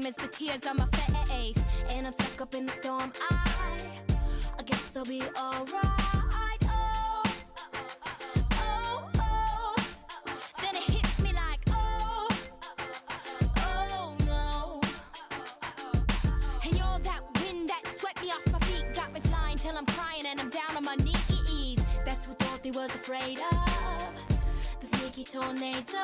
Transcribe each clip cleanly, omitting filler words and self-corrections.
same as the tears on my face. And I'm stuck up in the storm. I guess I'll be alright. Oh, oh, oh. Then it hits me like, oh, oh no. And you're that wind that swept me off my feet, got me flying till I'm crying and I'm down on my knees. That's what Dorothy was afraid of, the sneaky tornado.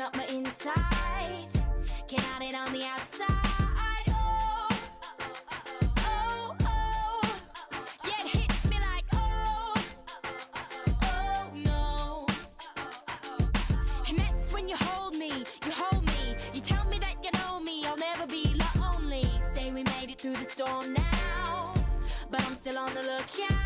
Up my insides, can't hide it on the outside. Oh, oh, oh, yeah, it hits me like, oh, oh no. And that's when you hold me, you tell me that you know me, I'll never be lonely. Say we made it through the storm now, but I'm still on the lookout.